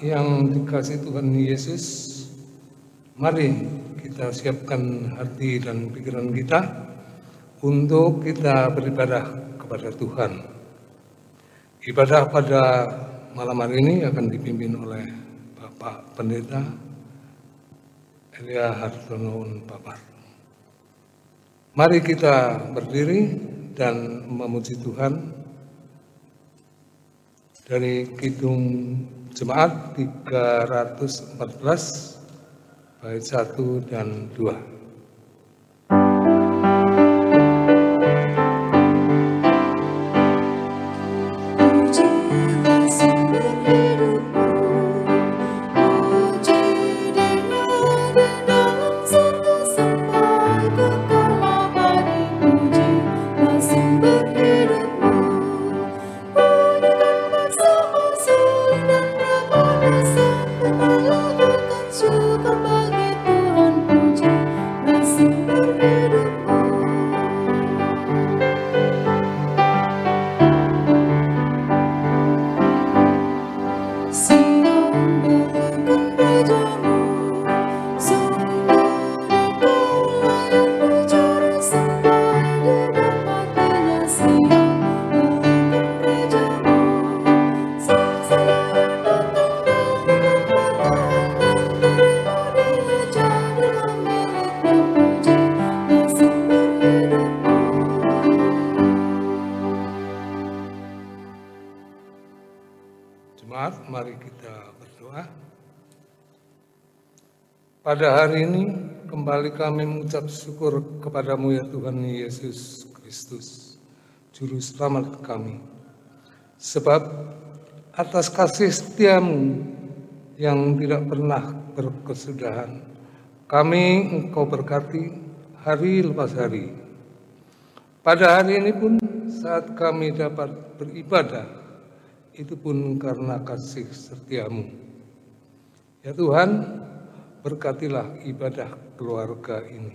yang dikasihi Tuhan Yesus, mari kita siapkan hati dan pikiran kita untuk kita beribadah kepada Tuhan. Ibadah pada malam hari ini akan dipimpin oleh Bapak Pendeta Elia Hartono Unpapar. Mari kita berdiri dan memuji Tuhan dari Kidung Jemaat 314 bait 1 dan 2. Mari kita berdoa. Pada hari ini kembali kami mengucap syukur kepadamu ya Tuhan Yesus Kristus, Juru Selamat kami. Sebab atas kasih setiamu yang tidak pernah berkesudahan, kami Engkau berkati hari lepas hari. Pada hari ini pun saat kami dapat beribadah, itu pun karena kasih setiamu. Ya Tuhan, berkatilah ibadah keluarga ini.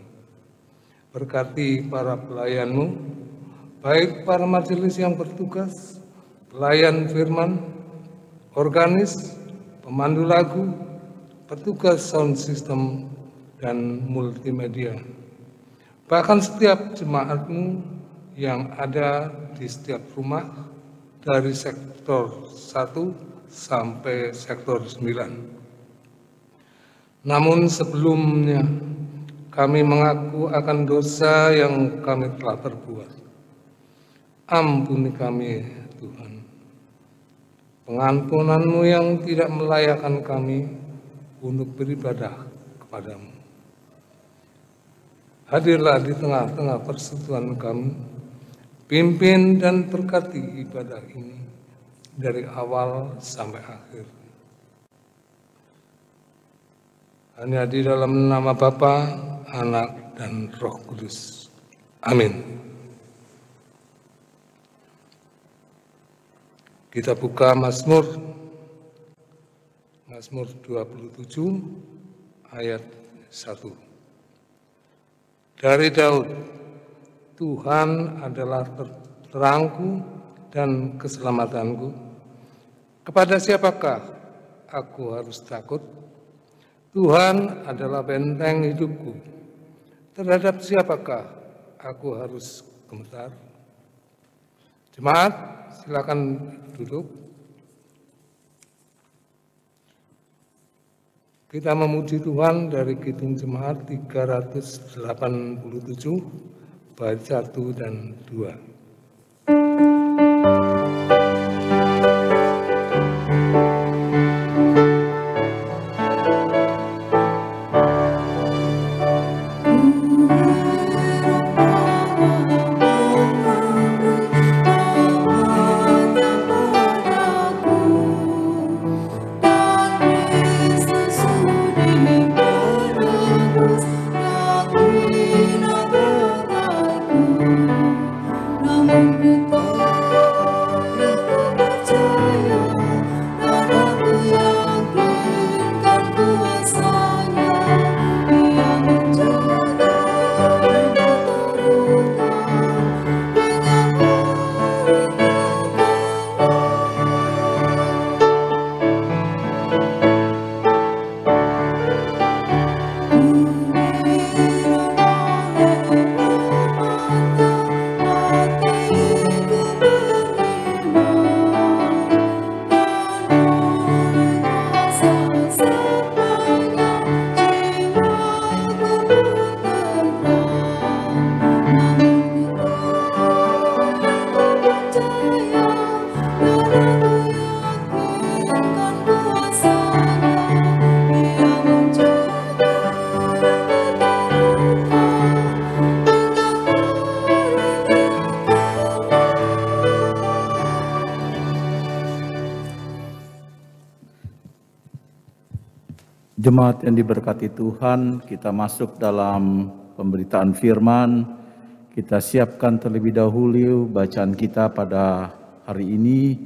Berkati para pelayanmu, baik para majelis yang bertugas, pelayan firman, organis, pemandu lagu, petugas sound system, dan multimedia. Bahkan setiap jemaatmu yang ada di setiap rumah, dari sektor 1 sampai sektor 9. Namun sebelumnya kami mengaku akan dosa yang kami telah perbuat. Ampuni kami Tuhan. Pengampunan-Mu yang tidak melayakkan kami untuk beribadah kepadamu. Hadirlah di tengah-tengah persekutuan kami. Pimpin dan berkati ibadah ini dari awal sampai akhir. Hanya di dalam nama Bapa, Anak, dan Roh Kudus. Amin. Kita buka Mazmur 27 ayat 1. Dari Daud. Tuhan adalah terangku dan keselamatanku. Kepada siapakah aku harus takut? Tuhan adalah benteng hidupku. Terhadap siapakah aku harus gemetar? Jemaat, silakan duduk. Kita memuji Tuhan dari Kidung Jemaat 387 bait 1 dan 2. Nah Jemaat yang diberkati Tuhan, kita masuk dalam pemberitaan firman. Kita siapkan terlebih dahulu bacaan kita pada hari ini,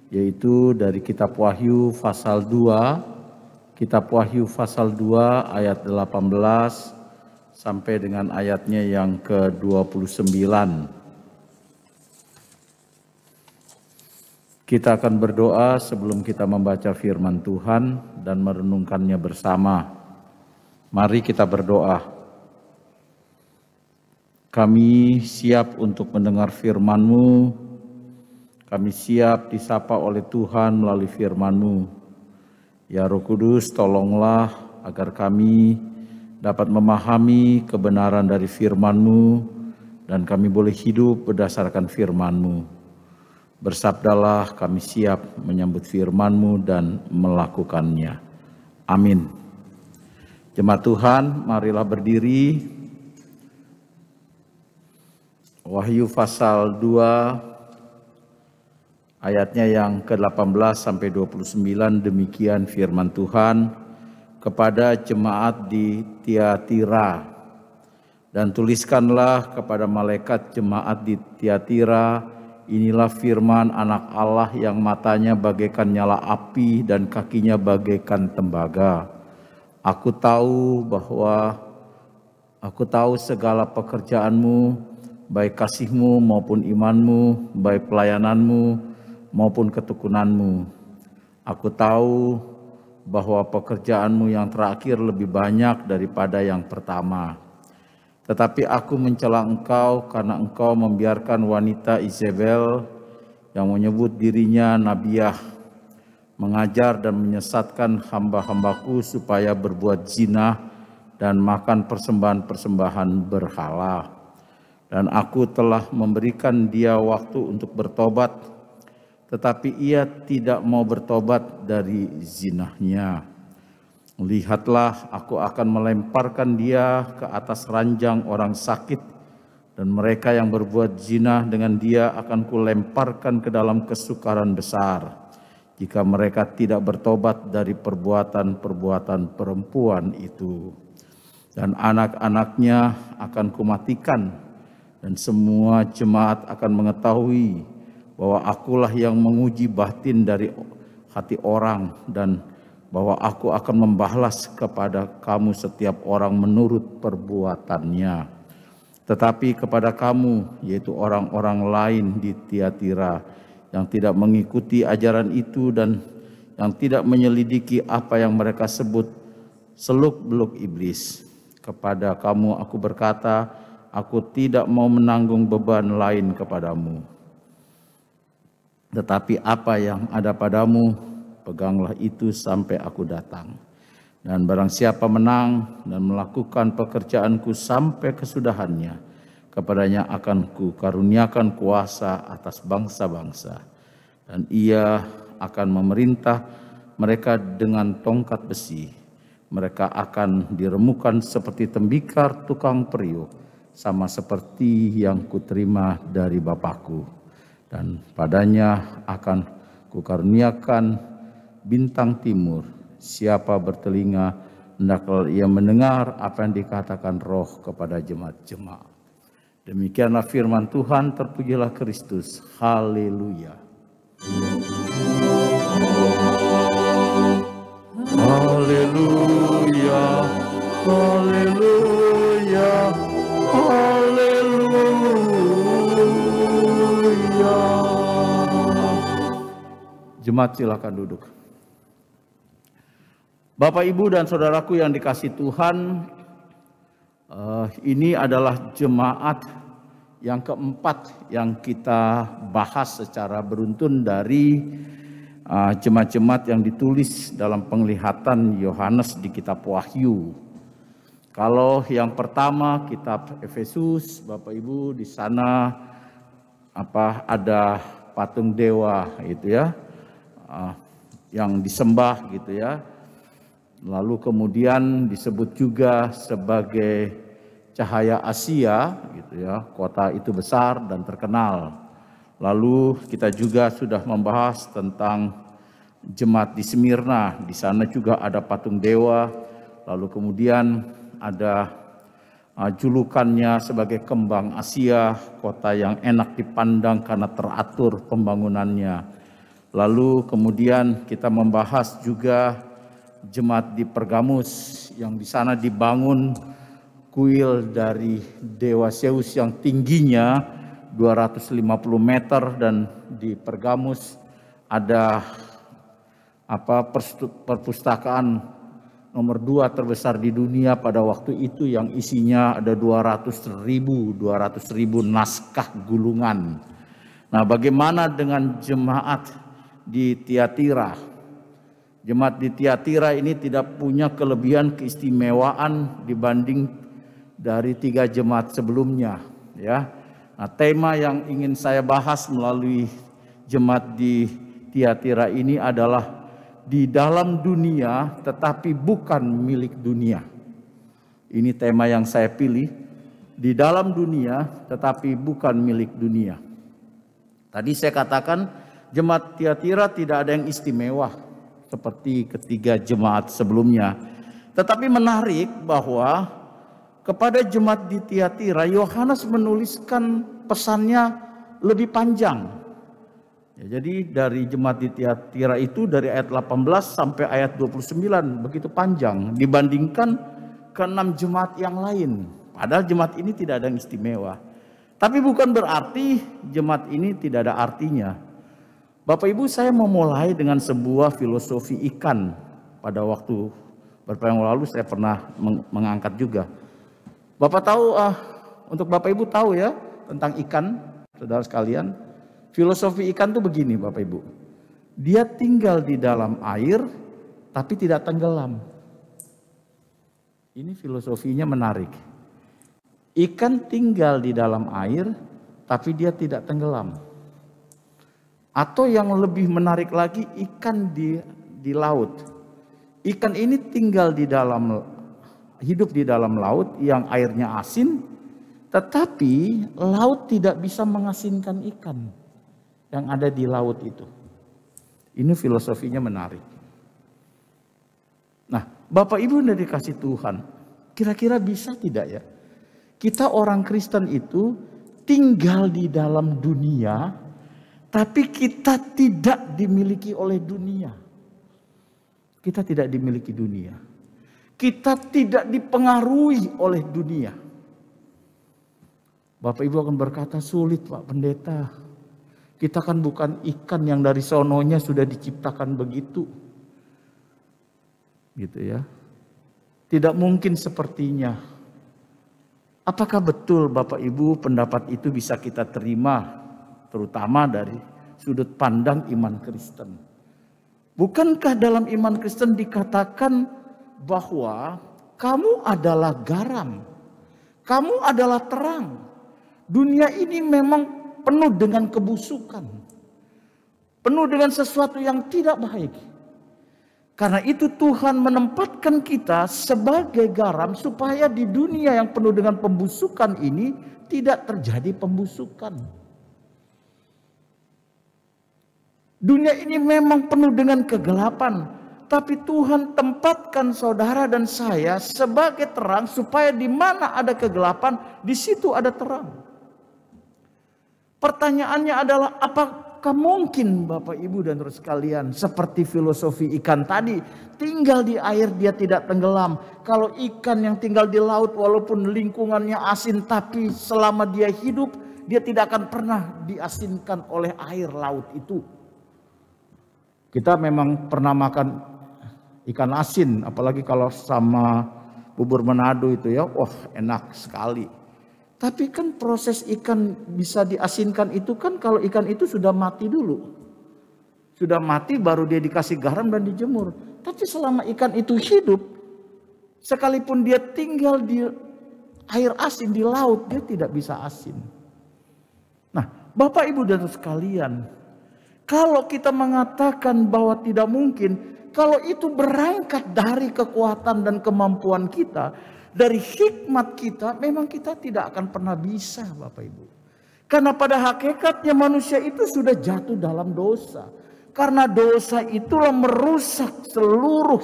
yaitu dari kitab Wahyu pasal 2, kitab Wahyu pasal 2 ayat 18 sampai dengan ayatnya yang ke-29. Kita akan berdoa sebelum kita membaca firman Tuhan dan merenungkannya bersama. Mari kita berdoa. Kami siap untuk mendengar firman-Mu. Kami siap disapa oleh Tuhan melalui firman-Mu. Ya Roh Kudus, tolonglah agar kami dapat memahami kebenaran dari firman-Mu dan kami boleh hidup berdasarkan firman-Mu. Bersabdalah, kami siap menyambut firman-Mu dan melakukannya. Amin. Jemaat Tuhan, marilah berdiri. Wahyu pasal 2, ayatnya yang ke-18 sampai 29, demikian firman Tuhan kepada jemaat di Tiatira. Dan tuliskanlah kepada malaikat jemaat di Tiatira, inilah firman Anak Allah yang matanya bagaikan nyala api dan kakinya bagaikan tembaga. Aku tahu segala pekerjaanmu, baik kasihmu maupun imanmu, baik pelayananmu maupun ketekunanmu. Aku tahu bahwa pekerjaanmu yang terakhir lebih banyak daripada yang pertama. Tetapi aku mencela engkau karena engkau membiarkan wanita Izebel yang menyebut dirinya nabiah mengajar dan menyesatkan hamba-hambaku supaya berbuat zina dan makan persembahan-persembahan berhala. Dan aku telah memberikan dia waktu untuk bertobat, tetapi ia tidak mau bertobat dari zinahnya. Lihatlah, aku akan melemparkan dia ke atas ranjang orang sakit, dan mereka yang berbuat zina dengan dia akan kulemparkan ke dalam kesukaran besar, jika mereka tidak bertobat dari perbuatan-perbuatan perempuan itu. Dan anak-anaknya akan kumatikan, dan semua jemaat akan mengetahui bahwa akulah yang menguji batin dari hati orang, dan bahwa aku akan membalas kepada kamu setiap orang menurut perbuatannya. Tetapi kepada kamu, yaitu orang-orang lain di Tiatira yang tidak mengikuti ajaran itu dan yang tidak menyelidiki apa yang mereka sebut seluk-beluk iblis, kepada kamu aku berkata, aku tidak mau menanggung beban lain kepadamu. Tetapi apa yang ada padamu, peganglah itu sampai aku datang. Dan barang siapa menang dan melakukan pekerjaanku sampai kesudahannya, kepadanya akan kukaruniakan kuasa atas bangsa-bangsa. Dan ia akan memerintah mereka dengan tongkat besi. Mereka akan diremukan seperti tembikar tukang periuk, sama seperti yang kuterima dari Bapakku. Dan padanya akan kukaruniakan bintang timur. Siapa bertelinga, hendaklah ia mendengar apa yang dikatakan Roh kepada jemaat-jemaat. Demikianlah firman Tuhan, terpujilah Kristus. Haleluya. Haleluya. Haleluya. Haleluya. Jemaat silakan duduk. Bapak, Ibu, dan saudaraku yang dikasihi Tuhan, ini adalah jemaat yang keempat yang kita bahas secara beruntun dari jemaat-jemaat yang ditulis dalam penglihatan Yohanes di kitab Wahyu. Kalau yang pertama kitab Efesus, Bapak Ibu, di sana ada patung dewa gitu ya, yang disembah gitu ya. Lalu kemudian disebut juga sebagai cahaya Asia gitu ya, kota itu besar dan terkenal. Lalu kita juga sudah membahas tentang jemaat di Smyrna, di sana juga ada patung dewa Lalu kemudian ada julukannya sebagai kembang Asia, kota yang enak dipandang karena teratur pembangunannya. Lalu kemudian kita membahas juga jemaat di Pergamus yang di sana dibangun kuil dari Dewa Zeus yang tingginya 250 meter, dan di Pergamus ada perpustakaan nomor 2 terbesar di dunia pada waktu itu yang isinya ada 200.000 naskah gulungan. Nah, bagaimana dengan jemaat di Tiatira? Jemaat di Tiatira ini tidak punya kelebihan keistimewaan dibanding dari 3 jemaat sebelumnya, ya. Nah, tema yang ingin saya bahas melalui jemaat di Tiatira ini adalah di dalam dunia tetapi bukan milik dunia. Ini tema yang saya pilih, di dalam dunia tetapi bukan milik dunia. Tadi saya katakan jemaat Tiatira tidak ada yang istimewa seperti ketiga jemaat sebelumnya. Tetapi menarik bahwa kepada jemaat di Tiatira, Yohanes menuliskan pesannya lebih panjang. Ya, jadi dari jemaat di Tiatira itu dari ayat 18 sampai ayat 29 begitu panjang dibandingkan ke-6 jemaat yang lain. Padahal jemaat ini tidak ada yang istimewa. Tapi bukan berarti jemaat ini tidak ada artinya. Bapak Ibu, saya mau mulai dengan sebuah filosofi ikan. Pada waktu beberapa yang lalu saya pernah mengangkat juga. Bapak tahu, untuk Bapak Ibu tahu ya tentang ikan, saudara sekalian. Filosofi ikan tuh begini Bapak Ibu. Dia tinggal di dalam air tapi tidak tenggelam. Ini filosofinya menarik. Ikan tinggal di dalam air tapi dia tidak tenggelam. Atau yang lebih menarik lagi, ikan di laut. Ikan ini tinggal hidup di dalam laut yang airnya asin, tetapi laut tidak bisa mengasinkan ikan yang ada di laut itu. Ini filosofinya menarik. Nah, Bapak Ibu yang dikasih Tuhan, kira-kira bisa tidak ya? Kita orang Kristen itu tinggal di dalam dunia, tapi kita tidak dimiliki oleh dunia. Kita tidak dimiliki dunia. Kita tidak dipengaruhi oleh dunia. Bapak Ibu akan berkata, sulit Pak Pendeta. Kita kan bukan ikan yang dari sononya sudah diciptakan begitu. Gitu ya. Tidak mungkin sepertinya. Apakah betul Bapak Ibu pendapat itu bisa kita terima? Terutama dari sudut pandang iman Kristen. Bukankah dalam iman Kristen dikatakan bahwa kamu adalah garam. Kamu adalah terang. Dunia ini memang penuh dengan kebusukan, penuh dengan sesuatu yang tidak baik. Karena itu Tuhan menempatkan kita sebagai garam supaya di dunia yang penuh dengan pembusukan ini tidak terjadi pembusukan. Dunia ini memang penuh dengan kegelapan, tapi Tuhan tempatkan saudara dan saya sebagai terang supaya di mana ada kegelapan, di situ ada terang. Pertanyaannya adalah, apakah mungkin Bapak Ibu dan saudara sekalian seperti filosofi ikan tadi, tinggal di air dia tidak tenggelam. Kalau ikan yang tinggal di laut walaupun lingkungannya asin, tapi selama dia hidup dia tidak akan pernah diasinkan oleh air laut itu. Kita memang pernah makan ikan asin, apalagi kalau sama bubur Manado itu ya, wah enak sekali. Tapi kan proses ikan bisa diasinkan itu kan kalau ikan itu sudah mati dulu. Sudah mati baru dia dikasih garam dan dijemur. Tapi selama ikan itu hidup, sekalipun dia tinggal di air asin di laut, dia tidak bisa asin. Nah, Bapak Ibu dan sekalian, kalau kita mengatakan bahwa tidak mungkin, kalau itu berangkat dari kekuatan dan kemampuan kita, dari hikmat kita, memang kita tidak akan pernah bisa Bapak Ibu. Karena pada hakikatnya manusia itu sudah jatuh dalam dosa. Karena dosa itulah merusak seluruh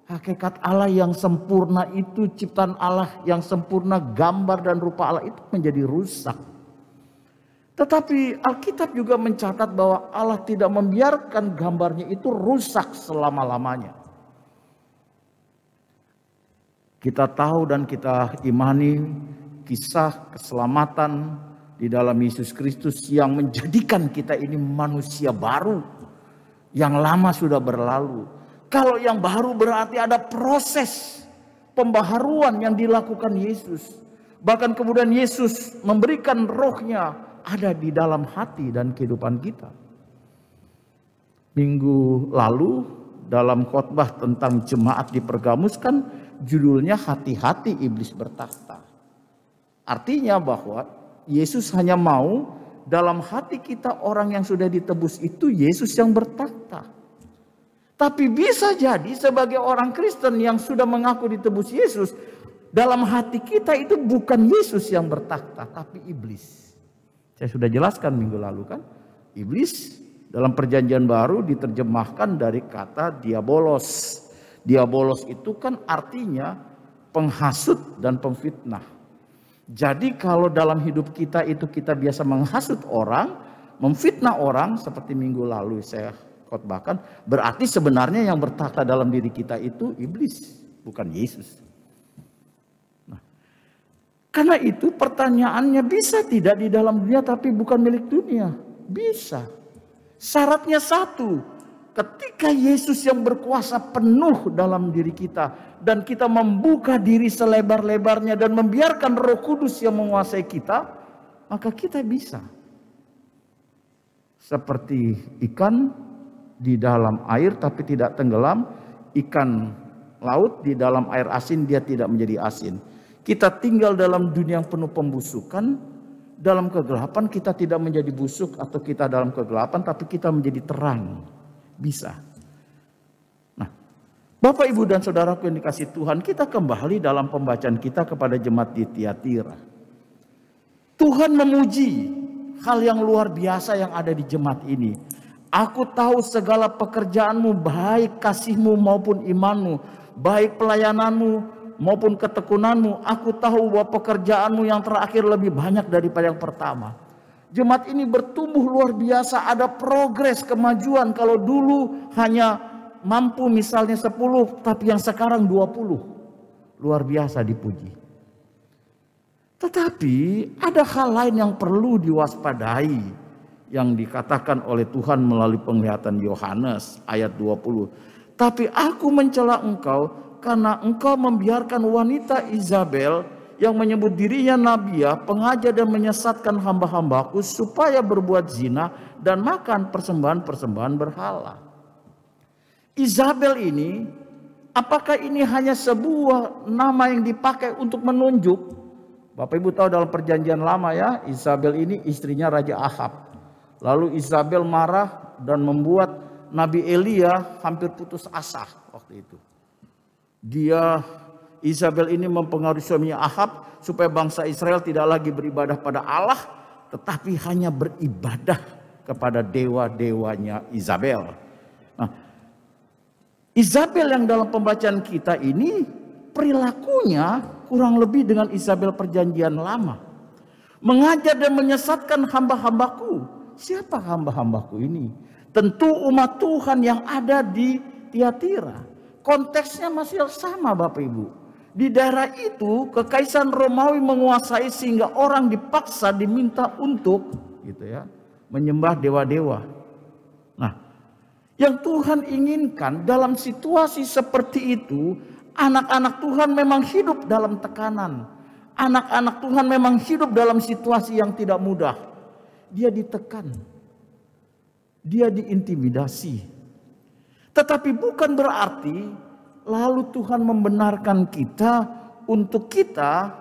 Hakikat Allah yang sempurna itu, ciptaan Allah yang sempurna, gambar dan rupa Allah itu menjadi rusak. Tetapi Alkitab juga mencatat bahwa Allah tidak membiarkan gambarnya itu rusak selama-lamanya. Kita tahu dan kita imani kisah keselamatan di dalam Yesus Kristus yang menjadikan kita ini manusia baru. Yang lama sudah berlalu. Kalau yang baru berarti ada proses pembaharuan yang dilakukan Yesus. Bahkan kemudian Yesus memberikan rohnya ada di dalam hati dan kehidupan kita. Minggu lalu dalam khotbah tentang jemaat di Pergamus kan judulnya hati-hati iblis bertakhta. Artinya bahwa Yesus hanya mau dalam hati kita orang yang sudah ditebus itu Yesus yang bertakhta. Tapi bisa jadi sebagai orang Kristen yang sudah mengaku ditebus Yesus, dalam hati kita itu bukan Yesus yang bertakhta, tapi iblis. Saya sudah jelaskan minggu lalu kan, iblis dalam perjanjian baru diterjemahkan dari kata diabolos. Diabolos itu kan artinya penghasut dan pemfitnah. Jadi kalau dalam hidup kita itu kita biasa menghasut orang, memfitnah orang seperti minggu lalu saya khotbahkan, berarti sebenarnya yang bertakhta dalam diri kita itu iblis, bukan Yesus. Nah, karena itu pertanyaannya bisa tidak di dalam dunia tapi bukan milik dunia? Bisa. Syaratnya satu, ketika Yesus yang berkuasa penuh dalam diri kita dan kita membuka diri selebar-lebarnya dan membiarkan Roh Kudus yang menguasai kita, maka kita bisa. Seperti ikan di dalam air tapi tidak tenggelam, ikan laut di dalam air asin dia tidak menjadi asin. Kita tinggal dalam dunia yang penuh pembusukan, dalam kegelapan kita tidak menjadi busuk atau kita dalam kegelapan tapi kita menjadi terang. Bisa. Nah, Bapak, Ibu dan Saudaraku yang dikasihi Tuhan, kita kembali dalam pembacaan kita kepada jemaat di Tiatira. Tuhan memuji hal yang luar biasa yang ada di jemaat ini. Aku tahu segala pekerjaanmu, baik kasihmu maupun imanmu, baik pelayananmu maupun ketekunanmu. Aku tahu bahwa pekerjaanmu yang terakhir lebih banyak daripada yang pertama. Jemaat ini bertumbuh luar biasa, ada progres kemajuan. Kalau dulu hanya mampu misalnya 10, tapi yang sekarang 20. Luar biasa dipuji. Tetapi ada hal lain yang perlu diwaspadai. Yang dikatakan oleh Tuhan melalui penglihatan Yohanes ayat 20. Tapi aku mencela engkau karena engkau membiarkan wanita Izabel yang menyebut dirinya nabiah, pengajar dan menyesatkan hamba-hambaku supaya berbuat zina dan makan persembahan-persembahan berhala. Izabel ini, apakah ini hanya sebuah nama yang dipakai untuk menunjuk? Bapak Ibu tahu dalam perjanjian lama ya, Izabel ini istrinya Raja Ahab. Lalu Izabel marah dan membuat Nabi Elia hampir putus asa waktu itu. Izabel ini mempengaruhi suaminya Ahab supaya bangsa Israel tidak lagi beribadah pada Allah, tetapi hanya beribadah kepada dewa-dewanya Izabel. Nah, Izabel yang dalam pembacaan kita ini perilakunya kurang lebih dengan Izabel perjanjian lama. Mengajar dan menyesatkan hamba-hambaku. Siapa hamba-hambaku ini? Tentu umat Tuhan yang ada di Tiatira. Konteksnya masih sama Bapak Ibu. Di daerah itu kekaisaran Romawi menguasai sehingga orang dipaksa diminta untuk gitu ya, menyembah dewa-dewa. Nah, yang Tuhan inginkan dalam situasi seperti itu, anak-anak Tuhan memang hidup dalam tekanan. Anak-anak Tuhan memang hidup dalam situasi yang tidak mudah. Dia ditekan, dia diintimidasi. Tetapi bukan berarti lalu Tuhan membenarkan kita untuk kita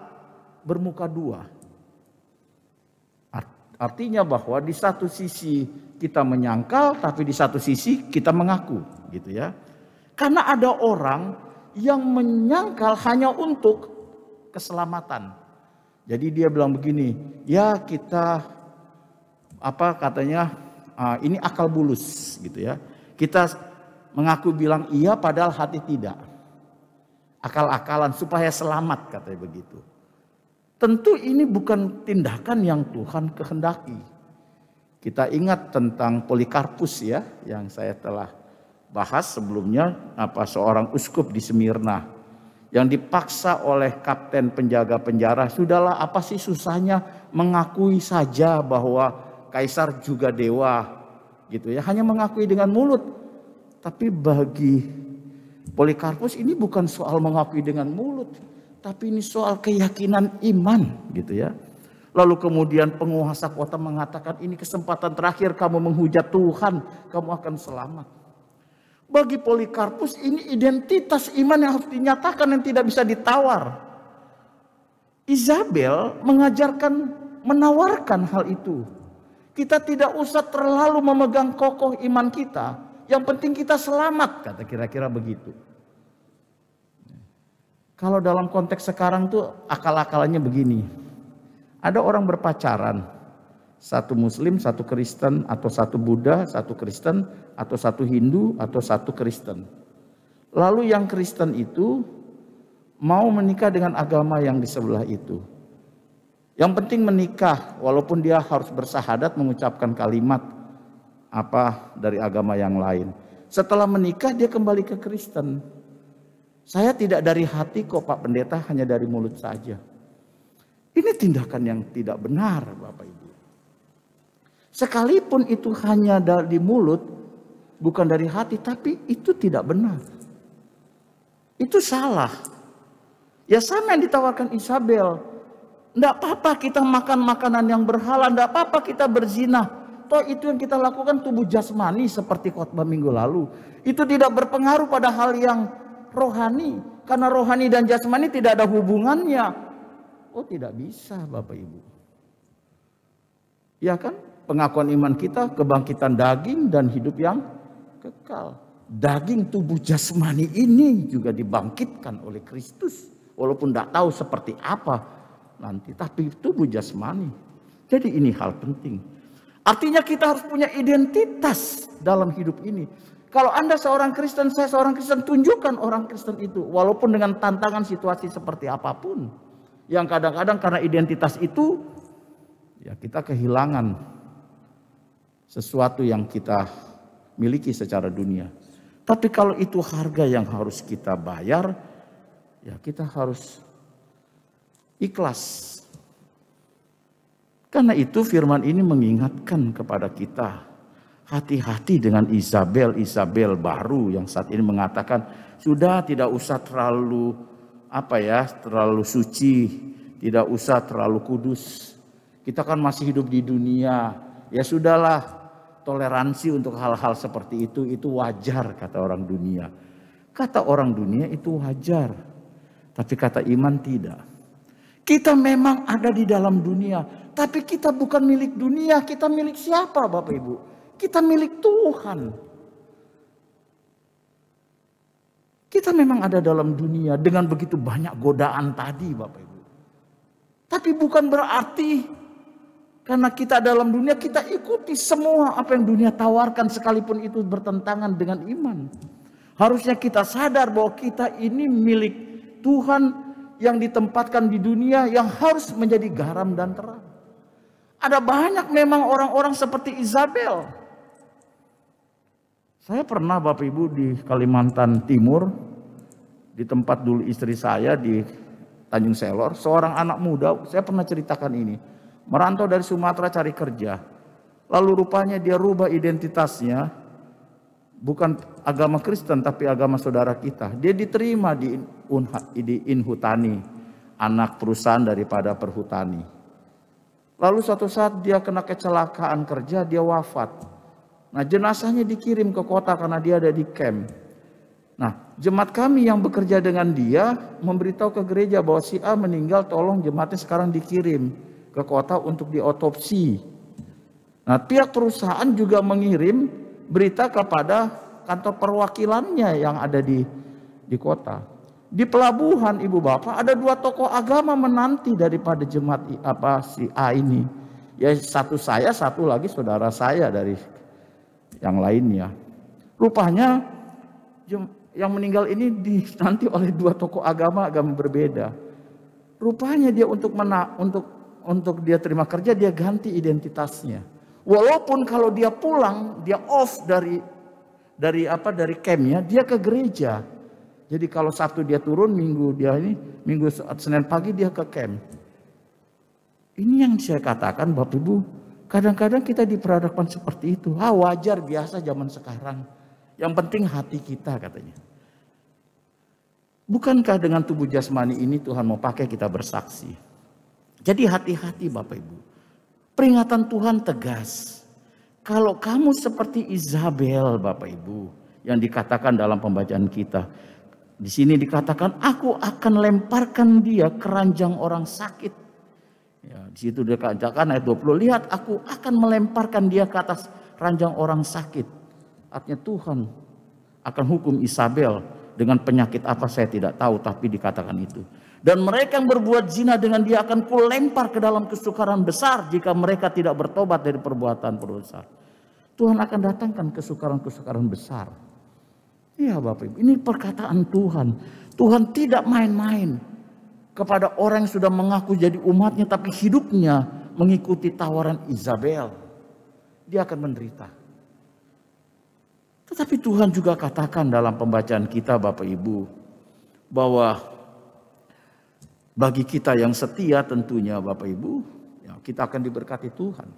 bermuka dua. Artinya bahwa di satu sisi kita menyangkal, tapi di satu sisi kita mengaku, gitu ya. Karena ada orang yang menyangkal hanya untuk keselamatan. Jadi dia bilang begini, ya kita ini akal bulus gitu ya. Kita mengaku bilang iya padahal hati tidak. akal-akalan supaya selamat, katanya begitu. Tentu ini bukan tindakan yang Tuhan kehendaki. Kita ingat tentang Polikarpus ya, yang saya telah bahas sebelumnya, seorang uskup di Smyrna yang dipaksa oleh kapten penjaga penjara, sudahlah apa sih susahnya, mengakui saja bahwa kaisar juga dewa gitu ya, hanya mengakui dengan mulut. Tapi bagi Polikarpus ini bukan soal mengakui dengan mulut, tapi ini soal keyakinan iman gitu ya. Lalu kemudian penguasa kota mengatakan, ini kesempatan terakhir kamu menghujat Tuhan, kamu akan selamat. Bagi Polikarpus ini identitas iman yang harus dinyatakan, yang tidak bisa ditawar. Isabel menawarkan hal itu. Kita tidak usah terlalu memegang kokoh iman kita, yang penting kita selamat, kata kira-kira begitu. Kalau dalam konteks sekarang tuh akal-akalannya begini. Ada orang berpacaran, satu Muslim, satu Kristen, atau satu Buddha, satu Kristen, atau satu Hindu, atau satu Kristen. Lalu yang Kristen itu mau menikah dengan agama yang di sebelah itu. Yang penting menikah, walaupun dia harus bersahadat mengucapkan kalimat dari agama yang lain. Setelah menikah dia kembali ke Kristen. Saya tidak dari hati kok Pak Pendeta, hanya dari mulut saja. Ini tindakan yang tidak benar Bapak Ibu. Sekalipun itu hanya dari mulut, bukan dari hati, tapi itu tidak benar. Itu salah. Ya sama yang ditawarkan Isabel. Tidak apa-apa kita makan makanan yang berhala, tidak apa-apa kita berzina. Toh itu yang kita lakukan tubuh jasmani seperti khotbah minggu lalu. Itu tidak berpengaruh pada hal yang rohani. Karena rohani dan jasmani tidak ada hubungannya. Oh tidak bisa Bapak Ibu. Ya kan? Pengakuan iman kita kebangkitan daging dan hidup yang kekal. Daging tubuh jasmani ini juga dibangkitkan oleh Kristus. Walaupun tidak tahu seperti apa nanti. Tapi tubuh jasmani. Jadi ini hal penting. Artinya kita harus punya identitas dalam hidup ini. Kalau Anda seorang Kristen, saya seorang Kristen, tunjukkan orang Kristen itu. Walaupun dengan tantangan situasi seperti apapun. Yang kadang-kadang karena identitas itu, ya kita kehilangan sesuatu yang kita miliki secara dunia. Tapi kalau itu harga yang harus kita bayar, ya kita harus ikhlas. Karena itu firman ini mengingatkan kepada kita, hati-hati dengan Isabel baru yang saat ini mengatakan sudah tidak usah terlalu terlalu suci, tidak usah terlalu kudus. Kita kan masih hidup di dunia. Ya sudahlah, toleransi untuk hal-hal seperti itu wajar kata orang dunia. Kata orang dunia itu wajar. Tapi kata iman tidak. Kita memang ada di dalam dunia, tapi kita bukan milik dunia. Kita milik siapa Bapak Ibu? Kita milik Tuhan. Kita memang ada dalam dunia dengan begitu banyak godaan tadi Bapak Ibu. Tapi bukan berarti karena kita dalam dunia kita ikuti semua apa yang dunia tawarkan sekalipun itu bertentangan dengan iman. Harusnya kita sadar bahwa kita ini milik Tuhan yang ditempatkan di dunia yang harus menjadi garam dan terang. Ada banyak memang orang-orang seperti Isabel. Saya pernah Bapak Ibu di Kalimantan Timur, di tempat dulu istri saya di Tanjung Selor, seorang anak muda, saya pernah ceritakan ini, merantau dari Sumatera cari kerja. Lalu rupanya dia rubah identitasnya, bukan agama Kristen tapi agama saudara kita. Dia diterima di Inhutani, anak perusahaan daripada perhutani. Lalu suatu saat dia kena kecelakaan kerja, dia wafat. Nah jenazahnya dikirim ke kota karena dia ada di camp. Nah jemaat kami yang bekerja dengan dia memberitahu ke gereja bahwa si A meninggal, tolong jemaatnya sekarang dikirim ke kota untuk diotopsi. Nah pihak perusahaan juga mengirim berita kepada kantor perwakilannya yang ada di kota. Di pelabuhan ibu bapak ada 2 tokoh agama menanti daripada jemaat si A ini. Ya satu saya, satu lagi saudara saya dari yang lainnya. Rupanya yang meninggal ini dinanti oleh dua tokoh agama berbeda. Rupanya dia untuk dia terima kerja, dia ganti identitasnya. Walaupun kalau dia pulang, dia off dari campnya, dia ke gereja. Jadi kalau Sabtu dia turun, Minggu Senin pagi dia ke camp. Ini yang saya katakan Bapak Ibu, kadang-kadang kita diperhadapkan seperti itu. Wajar, biasa zaman sekarang. Yang penting hati kita katanya. Bukankah dengan tubuh jasmani ini Tuhan mau pakai kita bersaksi? Jadi hati-hati Bapak Ibu. Peringatan Tuhan tegas. Kalau kamu seperti Izabel Bapak Ibu, yang dikatakan dalam pembacaan kita. Di sini dikatakan, aku akan lemparkan dia ke ranjang orang sakit. Ya, di situ dikatakan ayat 20, lihat aku akan melemparkan dia ke atas ranjang orang sakit. Artinya Tuhan akan hukum Izabel dengan penyakit apa saya tidak tahu, tapi dikatakan itu. Dan mereka yang berbuat zina dengan dia akan kulempar ke dalam kesukaran besar jika mereka tidak bertobat dari perbuatan besar. Tuhan akan datangkan kesukaran-kesukaran besar. Iya Bapak Ibu, ini perkataan Tuhan. Tuhan tidak main-main kepada orang yang sudah mengaku jadi umatnya tapi hidupnya mengikuti tawaran Izabel. Dia akan menderita. Tetapi Tuhan juga katakan dalam pembacaan kita Bapak Ibu, bahwa bagi kita yang setia tentunya Bapak Ibu, ya, kita akan diberkati Tuhan.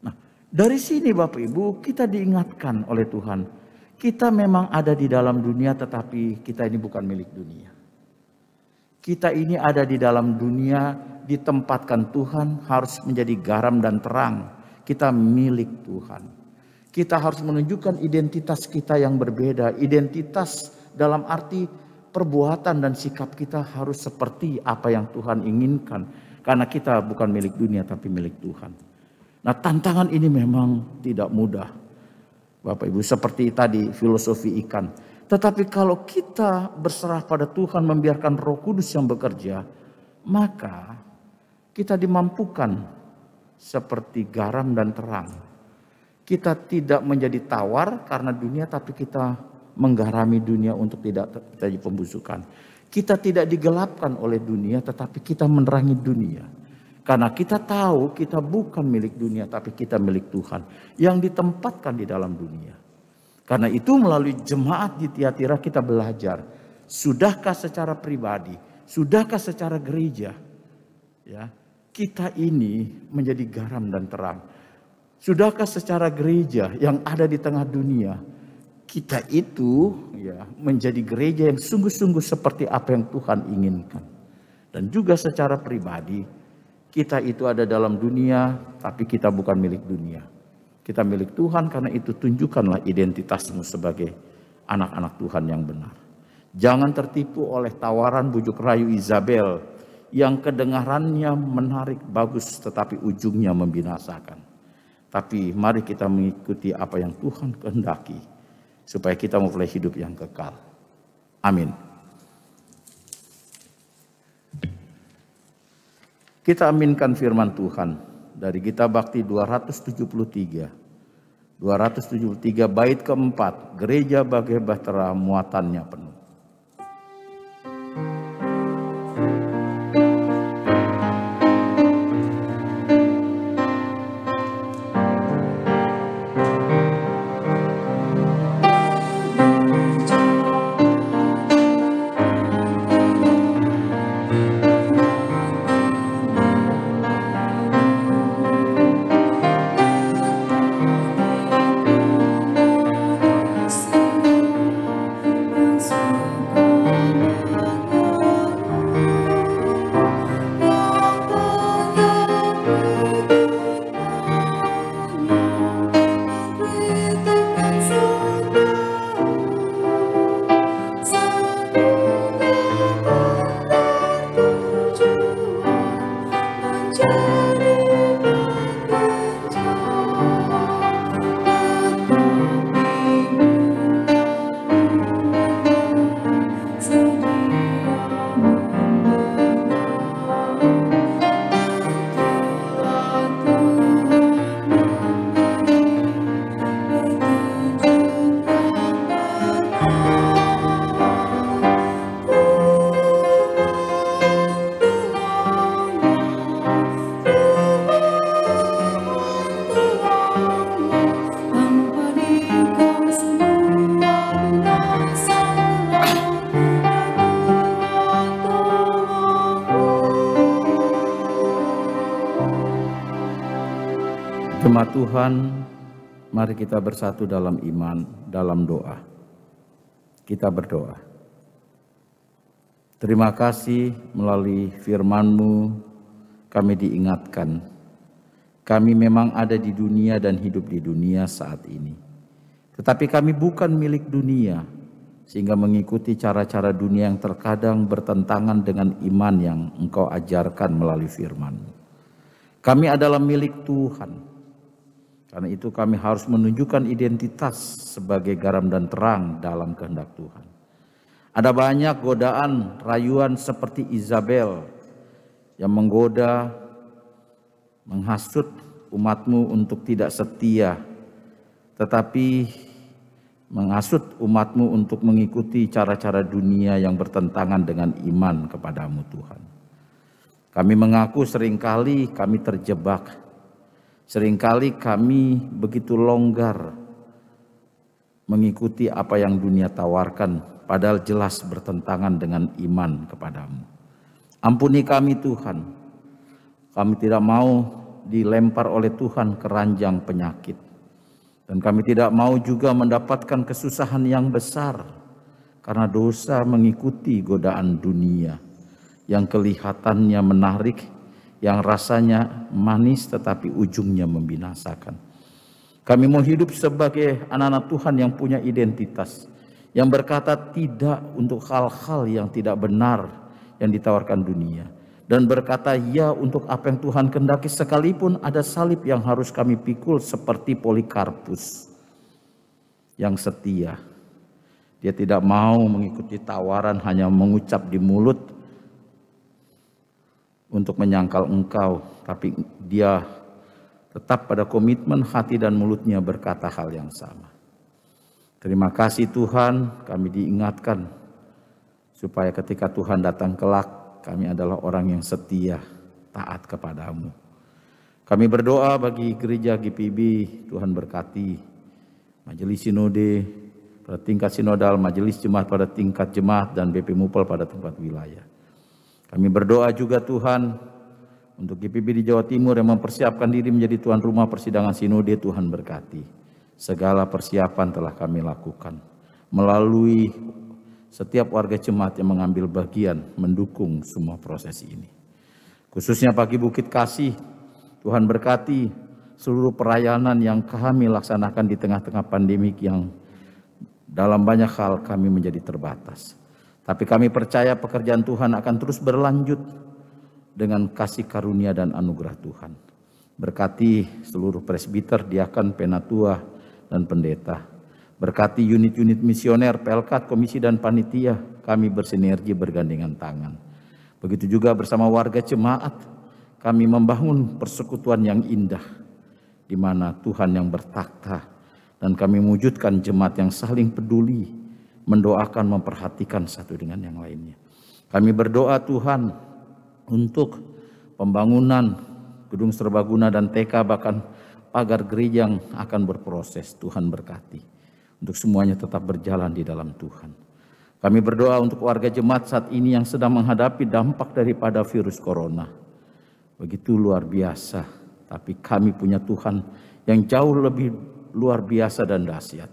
Nah, dari sini Bapak Ibu kita diingatkan oleh Tuhan, kita memang ada di dalam dunia tetapi kita ini bukan milik dunia. Kita ini ada di dalam dunia, ditempatkan Tuhan, harus menjadi garam dan terang. Kita milik Tuhan. Kita harus menunjukkan identitas kita yang berbeda. Identitas dalam arti perbuatan dan sikap kita harus seperti apa yang Tuhan inginkan. Karena kita bukan milik dunia tapi milik Tuhan. Nah, tantangan ini memang tidak mudah. Bapak Ibu, seperti tadi filosofi ikan. Tetapi kalau kita berserah pada Tuhan, membiarkan Roh Kudus yang bekerja, maka kita dimampukan seperti garam dan terang. Kita tidak menjadi tawar karena dunia, tapi kita menggarami dunia untuk tidak terjadi pembusukan. Kita tidak digelapkan oleh dunia, tetapi kita menerangi dunia. Karena kita tahu kita bukan milik dunia, tapi kita milik Tuhan yang ditempatkan di dalam dunia. Karena itu melalui jemaat di Tiatira kita belajar, sudahkah secara pribadi, sudahkah secara gereja, ya, kita ini menjadi garam dan terang. Sudahkah secara gereja yang ada di tengah dunia, kita itu ya menjadi gereja yang sungguh-sungguh seperti apa yang Tuhan inginkan. Dan juga secara pribadi, kita itu ada dalam dunia, tapi kita bukan milik dunia. Kita milik Tuhan, karena itu tunjukkanlah identitasmu sebagai anak-anak Tuhan yang benar. Jangan tertipu oleh tawaran bujuk rayu Izabel yang kedengarannya menarik, bagus, tetapi ujungnya membinasakan. Tapi mari kita mengikuti apa yang Tuhan kehendaki, supaya kita memulai hidup yang kekal. Amin. Kita aminkan firman Tuhan dari Gita Bakti 273. 273 bait keempat, gereja bagai bahtera muatannya penuh. So Jemaat Tuhan, mari kita bersatu dalam iman, dalam doa. Kita berdoa. Terima kasih melalui firman-Mu kami diingatkan. Kami memang ada di dunia dan hidup di dunia saat ini. Tetapi kami bukan milik dunia, sehingga mengikuti cara-cara dunia yang terkadang bertentangan dengan iman yang Engkau ajarkan melalui firman-Mu. Kami adalah milik Tuhan. Karena itu kami harus menunjukkan identitas sebagai garam dan terang dalam kehendak Tuhan. Ada banyak godaan, rayuan seperti Izabel yang menggoda, menghasut umat-Mu untuk tidak setia, tetapi menghasut umat-Mu untuk mengikuti cara-cara dunia yang bertentangan dengan iman kepada-Mu Tuhan. Kami mengaku seringkali kami terjebak. Seringkali kami begitu longgar mengikuti apa yang dunia tawarkan, padahal jelas bertentangan dengan iman kepada-Mu. Ampuni kami Tuhan, kami tidak mau dilempar oleh Tuhan ke ranjang penyakit. Dan kami tidak mau juga mendapatkan kesusahan yang besar karena dosa mengikuti godaan dunia yang kelihatannya menarik, yang rasanya manis tetapi ujungnya membinasakan. Kami mau hidup sebagai anak-anak Tuhan yang punya identitas, yang berkata tidak untuk hal-hal yang tidak benar yang ditawarkan dunia, dan berkata ya untuk apa yang Tuhan kehendaki, sekalipun ada salib yang harus kami pikul seperti Polikarpus yang setia. Dia tidak mau mengikuti tawaran hanya mengucap di mulut untuk menyangkal Engkau, tapi dia tetap pada komitmen hati dan mulutnya berkata hal yang sama. Terima kasih Tuhan, kami diingatkan supaya ketika Tuhan datang kelak, kami adalah orang yang setia, taat kepada-Mu. Kami berdoa bagi gereja GPB, Tuhan berkati majelis sinode pada tingkat sinodal, majelis jemaat pada tingkat jemaat, dan BP Mupel pada tempat wilayah. Kami berdoa juga Tuhan untuk GPB di Jawa Timur yang mempersiapkan diri menjadi tuan rumah persidangan sinode. Tuhan berkati. Segala persiapan telah kami lakukan melalui setiap warga jemaat yang mengambil bagian mendukung semua proses ini. Khususnya bagi Bukit Kasih, Tuhan berkati seluruh perayaan yang kami laksanakan di tengah-tengah pandemik yang dalam banyak hal kami menjadi terbatas. Tapi kami percaya pekerjaan Tuhan akan terus berlanjut dengan kasih karunia dan anugerah Tuhan. Berkati seluruh presbiter, diakan, penatua, dan pendeta. Berkati unit-unit misioner, pelkat, komisi, dan panitia. Kami bersinergi bergandengan tangan. Begitu juga bersama warga jemaat, kami membangun persekutuan yang indah, di mana Tuhan yang bertakhta, dan kami mewujudkan jemaat yang saling peduli, mendoakan, memperhatikan satu dengan yang lainnya. Kami berdoa Tuhan untuk pembangunan gedung serbaguna dan TK, bahkan pagar gereja yang akan berproses. Tuhan berkati untuk semuanya tetap berjalan di dalam Tuhan. Kami berdoa untuk warga jemaat saat ini yang sedang menghadapi dampak daripada virus corona. Begitu luar biasa, tapi kami punya Tuhan yang jauh lebih luar biasa dan dahsyat,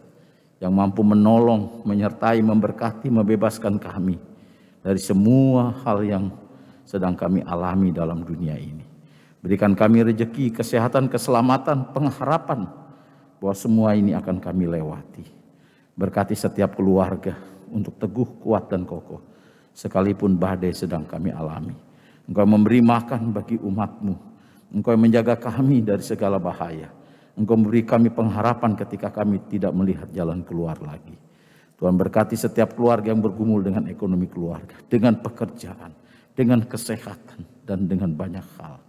yang mampu menolong, menyertai, memberkati, membebaskan kami dari semua hal yang sedang kami alami dalam dunia ini. Berikan kami rezeki, kesehatan, keselamatan, pengharapan bahwa semua ini akan kami lewati. Berkati setiap keluarga untuk teguh, kuat, dan kokoh, sekalipun badai sedang kami alami. Engkau memberi makan bagi umat-Mu, Engkau menjaga kami dari segala bahaya. Engkau memberi kami pengharapan ketika kami tidak melihat jalan keluar lagi. Tuhan berkati setiap keluarga yang bergumul dengan ekonomi keluarga, dengan pekerjaan, dengan kesehatan, dan dengan banyak hal.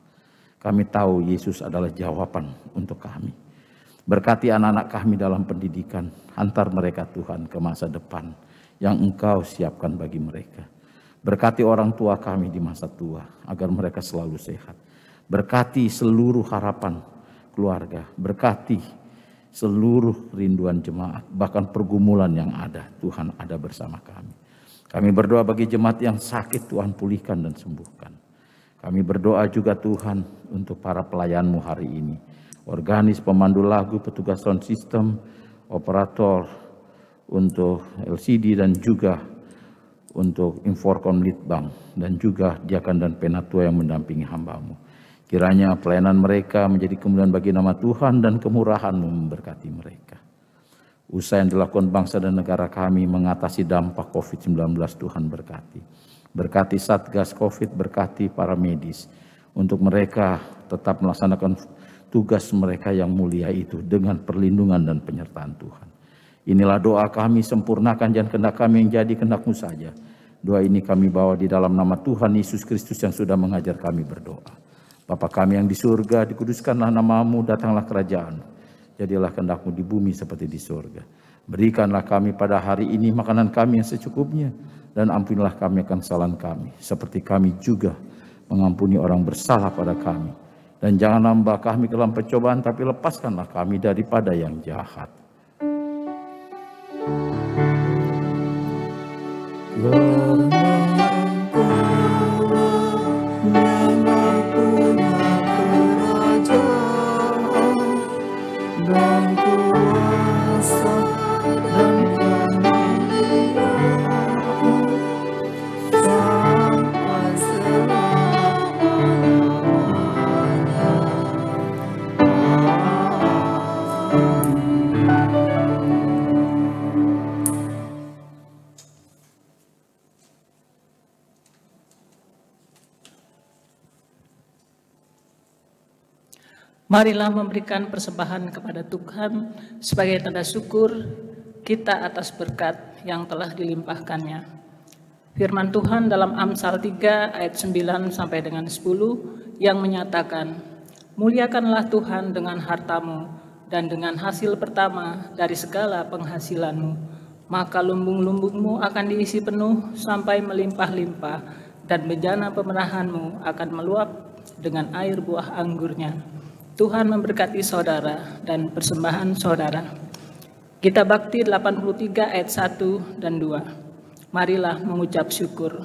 Kami tahu Yesus adalah jawaban untuk kami. Berkati anak-anak kami dalam pendidikan, antar mereka Tuhan ke masa depan yang Engkau siapkan bagi mereka. Berkati orang tua kami di masa tua, agar mereka selalu sehat. Berkati seluruh harapan keluarga, berkati seluruh rinduan jemaat, bahkan pergumulan yang ada, Tuhan ada bersama kami. Kami berdoa bagi jemaat yang sakit, Tuhan pulihkan dan sembuhkan. Kami berdoa juga Tuhan untuk para pelayan-Mu hari ini, organis, pemandu lagu, petugas sound system, operator untuk LCD dan juga untuk Inforkom Litbang, dan juga diakan dan penatua yang mendampingi hamba-Mu. Kiranya pelayanan mereka menjadi kemuliaan bagi nama Tuhan dan kemurahan-Mu memberkati mereka. Usaha yang dilakukan bangsa dan negara kami mengatasi dampak COVID-19, Tuhan berkati. Berkati Satgas COVID, berkati para medis, untuk mereka tetap melaksanakan tugas mereka yang mulia itu dengan perlindungan dan penyertaan Tuhan. Inilah doa kami, sempurnakan jangan kehendak kami yang jadi kehendak-Mu saja. Doa ini kami bawa di dalam nama Tuhan Yesus Kristus yang sudah mengajar kami berdoa. Bapa kami yang di surga, dikuduskanlah nama-Mu, datanglah kerajaan-Mu. Jadilah kehendak-Mu di bumi seperti di surga. Berikanlah kami pada hari ini makanan kami yang secukupnya, dan ampunilah kami akan kesalahan kami, seperti kami juga mengampuni orang bersalah pada kami. Dan jangan nambah kami ke dalam pencobaan, tapi lepaskanlah kami daripada yang jahat. Marilah memberikan persembahan kepada Tuhan sebagai tanda syukur kita atas berkat yang telah dilimpahkannya. Firman Tuhan dalam Amsal 3 ayat 9 sampai dengan 10 yang menyatakan, muliakanlah Tuhan dengan hartamu dan dengan hasil pertama dari segala penghasilanmu, maka lumbung-lumbungmu akan diisi penuh sampai melimpah-limpah, dan bejana pemerahanmu akan meluap dengan air buah anggurnya. Tuhan memberkati saudara dan persembahan saudara. Kita Bakti 83 ayat 1 dan 2. Marilah mengucap syukur.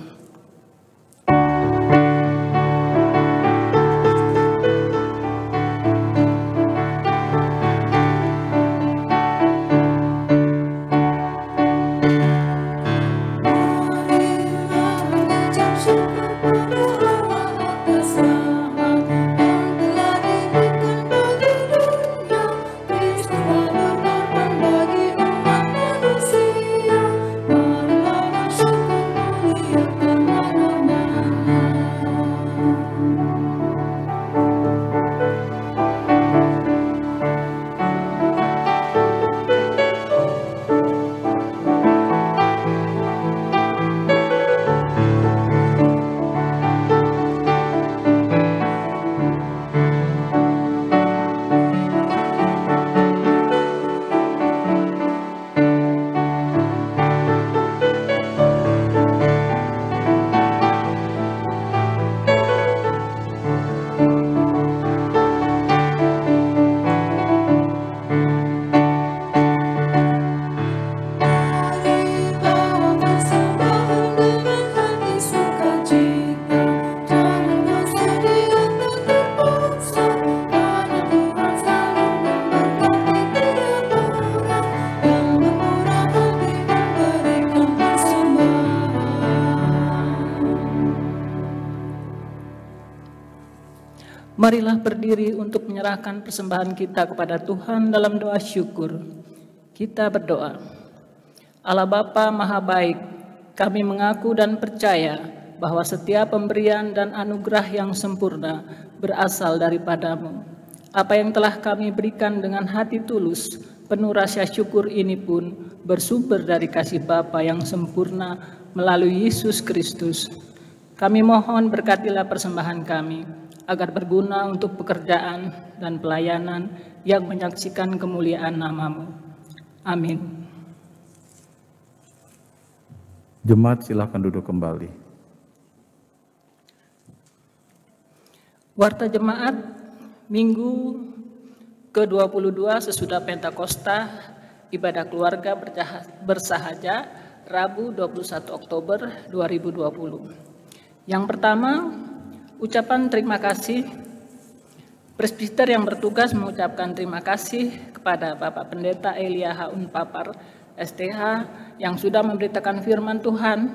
Marilah berdiri untuk menyerahkan persembahan kita kepada Tuhan dalam doa syukur. Kita berdoa. Allah Bapa Maha Baik, kami mengaku dan percaya bahwa setiap pemberian dan anugerah yang sempurna berasal daripada-Mu. Apa yang telah kami berikan dengan hati tulus, penuh rasa syukur ini pun bersumber dari kasih Bapa yang sempurna melalui Yesus Kristus. Kami mohon berkatilah persembahan kami, agar berguna untuk pekerjaan dan pelayanan yang menyaksikan kemuliaan nama-Mu. Amin. Jemaat silakan duduk kembali. Warta Jemaat Minggu ke-22 sesudah Pentakosta, ibadah keluarga bersahaja, Rabu 21 Oktober 2020. Yang pertama, ucapan terima kasih Presbiter yang bertugas mengucapkan terima kasih kepada Bapak Pendeta Elia H. Unpapar, STH, yang sudah memberitakan firman Tuhan,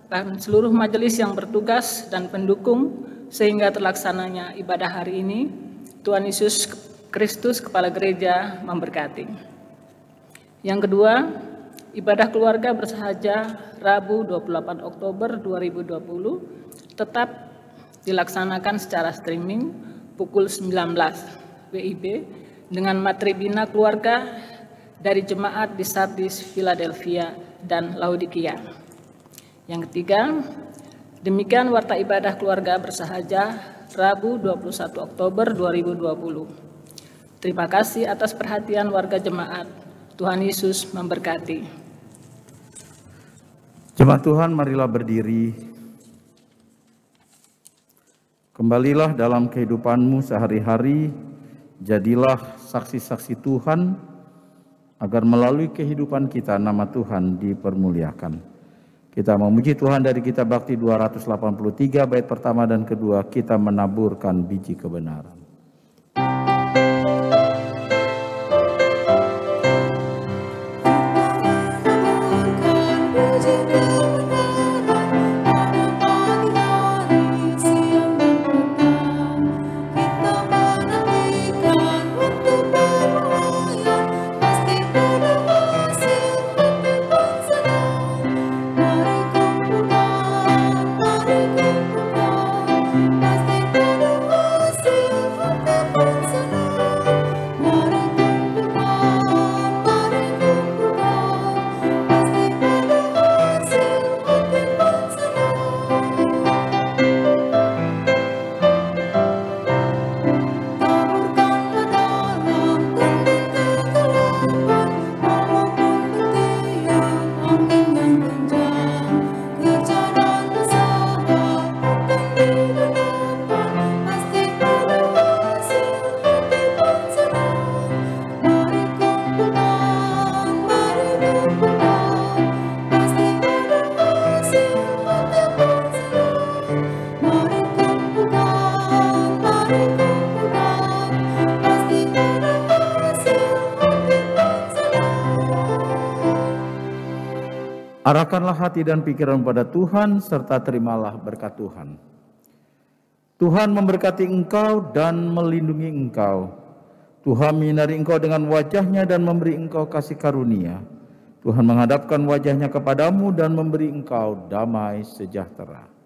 dan seluruh majelis yang bertugas dan pendukung sehingga terlaksananya ibadah hari ini. Tuhan Yesus Kristus, Kepala Gereja, memberkati. Yang kedua, ibadah keluarga bersahaja Rabu 28 Oktober 2020 tetap dilaksanakan secara streaming pukul 19 WIB dengan materi bina keluarga dari jemaat di Sardis, Philadelphia, dan Laodikia. Yang ketiga, demikian warta ibadah keluarga bersahaja Rabu 21 Oktober 2020. Terima kasih atas perhatian warga jemaat. Tuhan Yesus memberkati. Jemaat Tuhan, marilah berdiri. Kembalilah dalam kehidupanmu sehari-hari, jadilah saksi-saksi Tuhan, agar melalui kehidupan kita nama Tuhan dipermuliakan. Kita memuji Tuhan dari kitab Bakti 283 bait pertama dan kedua, kita menaburkan biji kebenaran. Arahkanlah hati dan pikiran pada Tuhan, serta terimalah berkat Tuhan. Tuhan memberkati engkau dan melindungi engkau. Tuhan menyinari engkau dengan wajah-Nya dan memberi engkau kasih karunia. Tuhan menghadapkan wajah-Nya kepadamu dan memberi engkau damai sejahtera.